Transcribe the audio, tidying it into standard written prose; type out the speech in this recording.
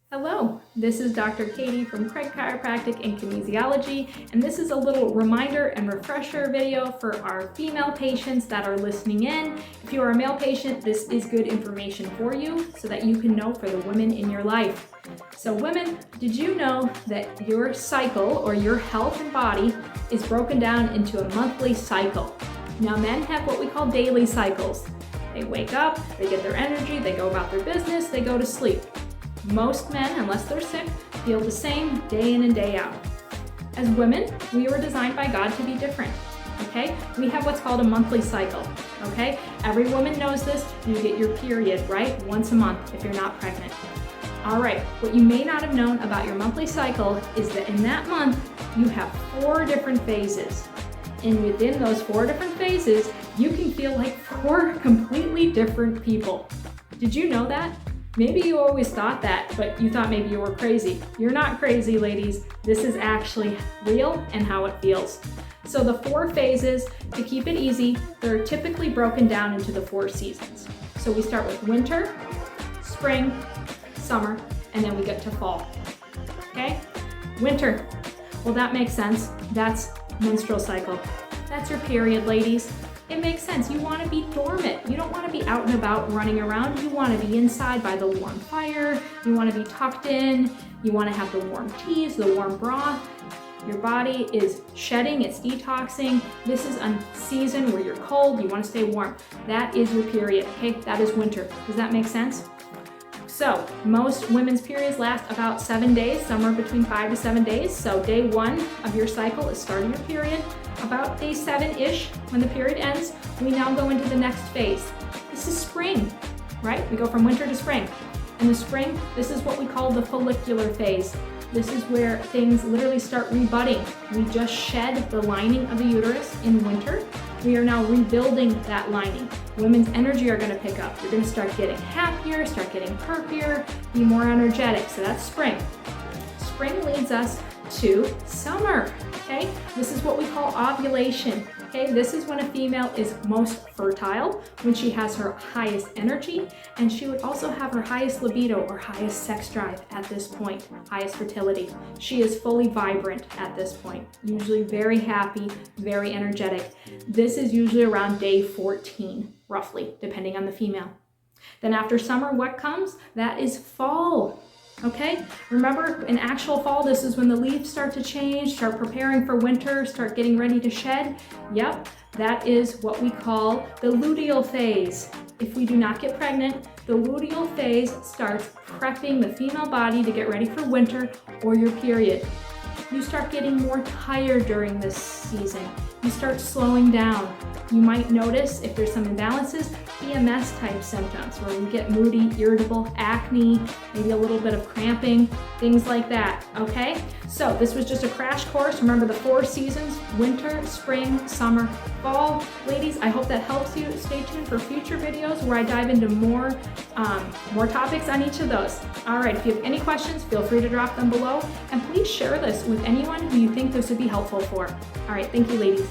Hello, this is Dr. Katie from Craig Chiropractic and Kinesiology, and this is a little reminder and refresher video for our female patients that are listening in. If you are a male patient, this is good information for you so that you can know for the women in your life. So women, did you know that your cycle or your health and body is broken down into a monthly cycle? Now men have what we call daily cycles. They wake up, they get their energy, they go about their business, they go to sleep. Most men, unless they're sick, feel the same day in and day out. As women, we were designed by God to be different, okay? We have what's called a monthly cycle, okay? Every woman knows this. You get your period, right? Once a month if you're not pregnant. All right, what you may not have known about your monthly cycle is that in that month, you have 4 different phases. And within those 4 different phases, you can feel like 4 completely different people. Did you know that? Maybe you always thought that, but you thought maybe you were crazy. You're not crazy, ladies. This is actually real and how it feels. So the 4 phases, to keep it easy, they're typically broken down into the 4 seasons. So we start with winter, spring, summer, and then we get to fall. Okay? Winter. Well, that makes sense. That's menstrual cycle. That's your period, ladies. It makes sense. You want to be dormant. You don't want to be out and about running around. You want to be inside by the warm fire. You want to be tucked in. You want to have the warm teas, the warm broth. Your body is shedding, it's detoxing. This is a season where you're cold. You want to stay warm. That is your period, okay? That is winter. Does that make sense? So most women's periods last about 7 days, somewhere between 5 to 7 days. So day 1 of your cycle is starting your period. About day 7-ish, when the period ends, we now go into the next phase. This is spring, right? We go from winter to spring. In the spring, this is what we call the follicular phase. This is where things literally start rebudding. We just shed the lining of the uterus in winter. We are now rebuilding that lining. Women's energy are going to pick up. You're going to start getting happier, start getting perkier, be more energetic. So that's spring. Spring leads us to summer, okay? This is what we call ovulation, okay? This is when a female is most fertile, when she has her highest energy, and she would also have her highest libido or highest sex drive at this point, highest fertility. She is fully vibrant at this point, usually very happy, very energetic. This is usually around day 14, roughly, depending on the female. Then after summer, what comes? That is fall. Okay, remember in actual fall, this is when the leaves start to change, start preparing for winter, start getting ready to shed. Yep, that is what we call the luteal phase. If we do not get pregnant, the luteal phase starts prepping the female body to get ready for winter or your period. You start getting more tired during this season. You start slowing down. You might notice, if there's some imbalances, PMS type symptoms where you get moody, irritable, acne, maybe a little bit of cramping, things like that, okay? So this was just a crash course. Remember the 4 seasons: winter, spring, summer, fall. Ladies, I hope that helps you. Stay tuned for future videos where I dive into more topics on each of those. All right, if you have any questions, feel free to drop them below, and please share this with anyone who you think this would be helpful for. All right, thank you, ladies.